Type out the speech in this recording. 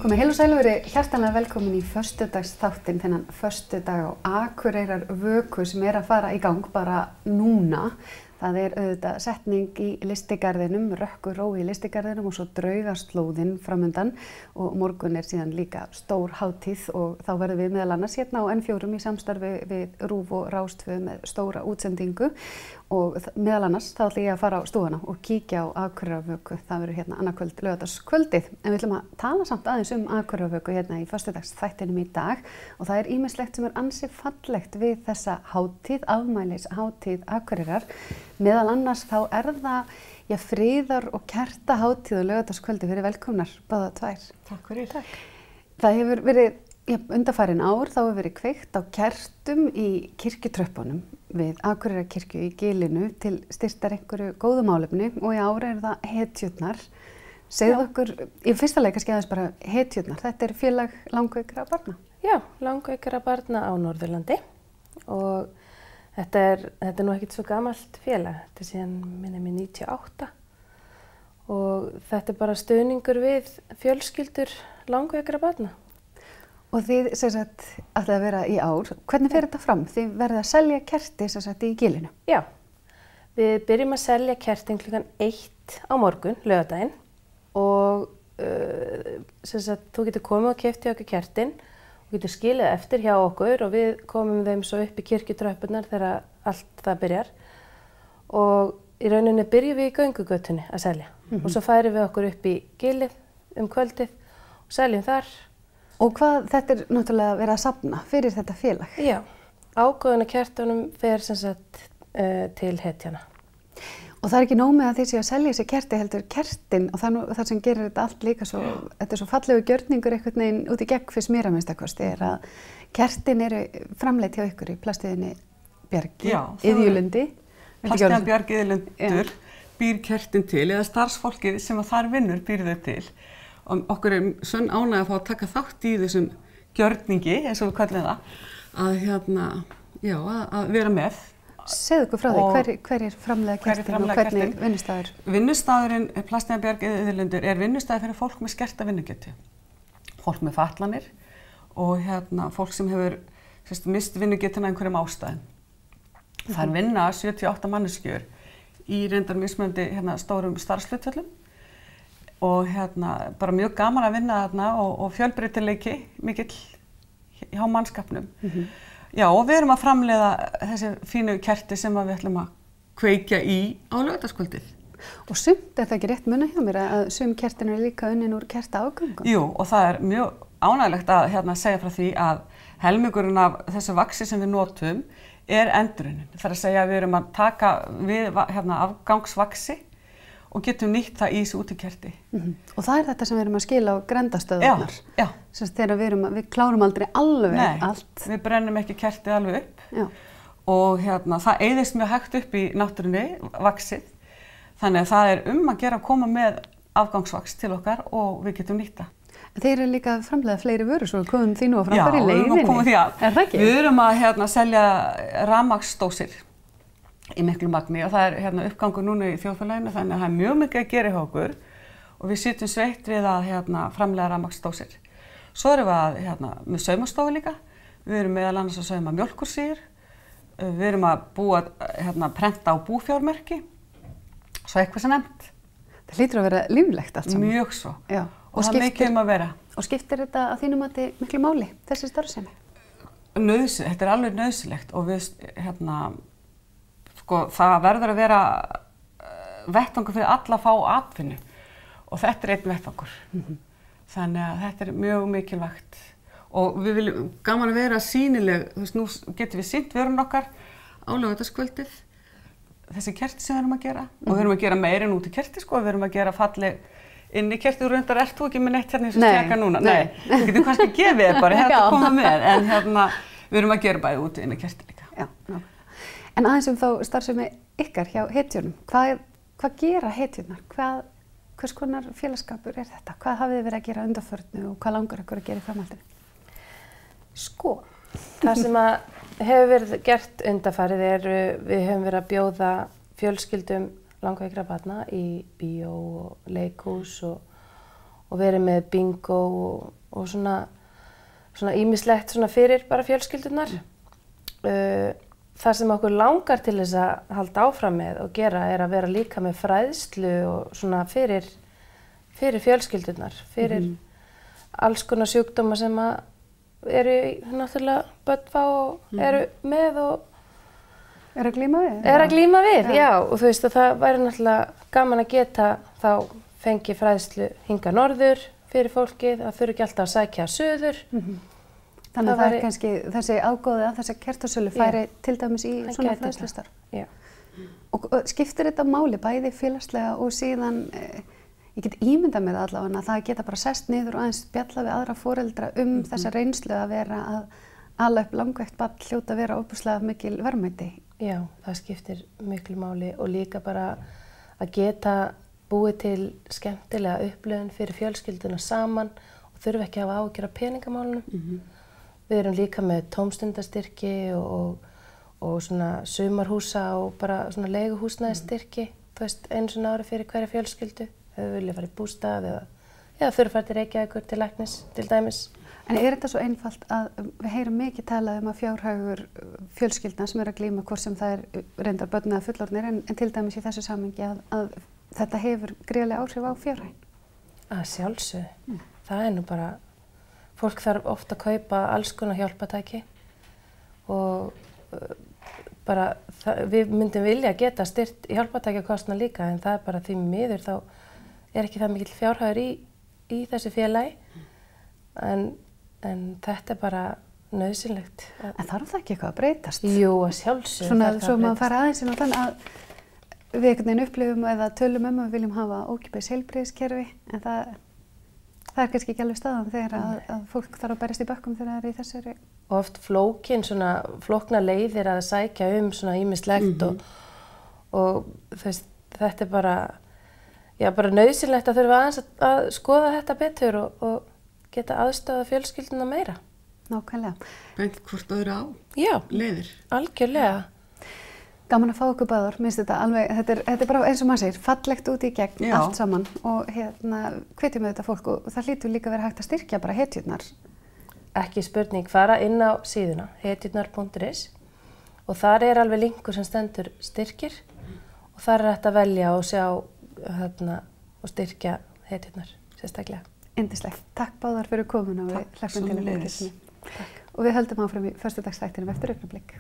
Komið heil og sæl og verið hjartanlega velkomin í föstudagsþáttinn, þennan föstudag á Akureyrarvöku sem að fara í gang bara núna. Það auðvitað setning í Lystigarðinum, rökkuró í Lystigarðinum og svo draugaslóðin framundan og morgun síðan líka stór hátíð og þá verðum við meðal annars hérna á N4 í samstarfi við RÚV og Rás 2 með stóra útsendingu og meðal annars þá ætla ég að fara á stúfana og kíkja á Akureyrarvöku. Það verður hérna annað kvöld, laugardagskvöldið, en við ætlum að tala samt aðeins Akureyrarvöku hérna í föstudagsþættinum í dag og það ýmislegt sem ansi fallegt við þessa hátíð, afmælishátíð Akureyrar. Meðal annars þá það friðar- og kertahátíð og laugardagskvöldi. Verið velkomnar báðar tvær. Takk fyrir. Takk. Það hefur verið undanfarin ár, þá hefur verið kveikt á kertum í kirkjutröppunum við Akureyrarkirkju í Gilinu til styrktar einhverju góðu málefni og í ár það hetjurnar. Segðu okkur, í fyrsta leik kannski aðeins bara hetjurnar. Þetta félag langveikra barna. Já, langveikra barna á Norðurlandi og þetta nú ekkert svo gamalt félag, þetta síðan minnir mig 98 og þetta bara stuðningur við fjölskyldur langveikra barna. Og þið ætlaði að vera í ár, hvernig fer þetta fram? Þið verðið að selja kerti í Gilinu? Já, við byrjum að selja kertin klukkan 1 á morgun, laugardaginn og þú getur komið og keypt hjá okkur kertin og getur skilið eftir hjá okkur og við komum þeim svo upp í kirkjutröppurnar þegar allt það byrjar og í rauninni byrjum við í göngugötunni að selja og svo færum við okkur upp í Gilið kvöldið og seljum þar. Og þetta náttúrulega verið að safna fyrir þetta félag? Já, ágóðan af kertunum fer til hetjana. Og það ekki nóg með að þið séu að selja þessi kerti heldur kertin og það sem gerir þetta allt líka svo, þetta svo fallegu gjörningur einhvern veginn út í gegn fyrst mér að minnstakosti að kertin eru framleidd hjá ykkur í Plastiðinni Bjargi, Iðjulundi. Plastiðan Bjargi Iðjulundur býr kertin til eða starfsfólkið sem þar vinnur býr þau til og okkur sönn ánægja að fá að taka þátt í þessum gjörningi eins og við kallum það að vera með. Segðu okkur frá því, hverjir framleiða kertin og hvernig vinnustaður? Vinnustaðurinn Plastiðan Bjargi Iðjulundur vinnustaður fyrir fólk með skerta vinnugetu. Fólk með fatlanir og fólk sem hefur mist vinnugetuna einhverjum ástæðum. Það vinna 78 manneskjur í reyndar mismunandi stórum starfshlutföllum og bara mjög gaman að vinna þarna og fjölbreytileiki mikill hjá mannskapnum. Já, og við erum að framleiða þessi fínu kerti sem við ætlum að kveikja í á laugardagskvöldið. Og sumt það ekki rétt muna hjá mér að sum kertin eru líka unnin úr kertaafgöngum? Jú, og það mjög ánægilegt að segja frá því að helmingurinn af þessu vaxi sem við notum endurunnin. Það að segja að við erum að taka við afgangsvaxi og getum nýtt það í þessu út í kerti. Og það þetta sem við erum að skila á grendastöðunar? Já. Þegar við klárum aldrei alveg allt. Nei, við brennum ekki kertið alveg upp. Já. Og það eyðist mjög hægt upp í náttúrunni, vaxið. Þannig að það að gera að koma með afgangsvax til okkar og við getum nýtt það. Þeir eru líka að framleiða fleiri vörur, svo komum því nú að framfæra í leiðinni. Já, við erum að koma því að. Er það ekki? Við erum að selja rafmagnsdósir í miklu magni og það uppgangur núna í þjóðfélaginu þannig að það mjög mikið að gera hjá okkur og við sitjum sveitt við að framleiða rafmagnsdósir. Svo erum við með saumastofu líka, við erum meðal annars að sauma mjólkursýr, við erum að prenta á búfjármerki, svo eitthvað sem nefnt. Það hlýtur að vera líflegt allt saman. Mjög svo. Já. Og það mikið að vera. Og skiptir þetta að þínu mati miklu máli, þessi starfsemi? Þetta alveg nauðsynlegt og við það verður að vera vettvangur fyrir alla að fá atvinnu og þetta einn vettvangur. Þannig að þetta mjög mikilvægt og við viljum gaman að vera sýnileg, nú getum við sýnt vörun okkar á laugardagskvöldið, þessi kerti sem við erum að gera og við erum að gera meira en út í kerti við erum að gera falleg inn í kerti og reyndar ert þú ekki með neitt eins og stjaka núna. Nei, við getum kannski gefið þér bara að koma með en við erum að gera bæði út inn í kerti líka. Já, en aðeins þá starfsemi ykkar hjá hetjunum, hvað gera hetjurnar? Hvers konar félagskapur þetta? Hvað hafið þið verið að gera undanförnu og hvað langar ykkur að gera í framhaldinu? Það sem hefur verið gert undanfarið við höfum verið að bjóða fjölskyldum langveikra barna í bíó og leikhús og verið með bingo og svona ýmislegt svona fyrir bara fjölskyldunar. Það sem okkur langar til þess að halda áfram með og gera að vera líka með fræðslu og svona fyrir fjölskyldunar, fyrir alls konar sjúkdóma sem eru náttúrulega börn fá og eru með og að glíma við. Að glíma við, já. Og þú veist að það væri náttúrulega gaman að geta þá fengið fræðslu hingað norður fyrir fólkið, það þurfi ekki alltaf að sækja suður. Þannig að það er kannski þessi ágóði að þessa kertasölu færi til dæmis í svona fræðslustarf. Já. Og skiptir þetta máli bæði félagslega og síðan, ég get ímyndað mér allavega að það geta bara sest niður og aðeins spjalla við aðra foreldra þessa reynslu að vera að ala upp langveikt barn hljóta að vera óbúslega mikil verðmæti. Já, það skiptir miklu máli og líka bara að geta búið til skemmtilega upplifun fyrir fjölskylduna saman og þurfi ekki að hafa áhyggjur af peningamálunum. Við erum líka með tómstundastyrki og svona sumarhúsa og bara svona leiguhúsnæðisstyrki, þú veist, einu svona ári fyrir hverja fjölskyldu, ef við viljum fara í bústað eða þurfa að fara til Reykjavíkur til læknis, til dæmis. En er þetta svo einfalt að við heyrum mikið talað að fjárhagur fjölskyldna sem að glíma hvort sem það reyndar börn eða fullorðnir en til dæmis í þessu samhengi að þetta hefur gríðarleg áhrif á fjárhaginn? Að sjálfsögðu. Það nú bara, fólk þarf ofta að kaupa alls konar hjálpartæki og bara við myndum vilja geta styrt hjálpartækjakostnað líka en það bara því miður þá ekki það mikill fjárhagur í þessu félagi en þetta bara nauðsynlegt. En þarf það ekki eitthvað að breytast? Jú, að sjálfsögðu. Svona svo maður fara aðeins inn á þannig að við einhvern veginn upplifum eða tölum að við viljum hafa ókeypis heilbrigðiskerfi en það er kannski ekki alveg staðan þegar að fólk þarf að berjast í bökkum þegar það er í þessari. Og oft flókna leiðir að sækja svona ýmislegt og þetta bara nauðsynlegt að þurfa aðeins að skoða þetta betur og geta aðstoða fjölskylduna meira. Nákvæmlega. Bent hvort öðru á? Já, leiðir. Algjörlega. Gaman að fá okkur báðar, minnst þetta alveg, þetta er bara eins og maður segir, fallegt út í gegn allt saman og hvetjum við þetta fólk og það hlýtur líka verið hægt að styrkja bara hetjurnar. Ekki spurning, fara inn á síðuna, hetjurnar.is og þar alveg linkur sem stendur styrkir og þar hægt að velja og sjá og styrkja hetjurnar sérstaklega. Yndislegt. Takk báðar fyrir komuna og við hlökkum til að fylgjast með. Og við höldum áfram í föstudagsþættinum eftir augnablik.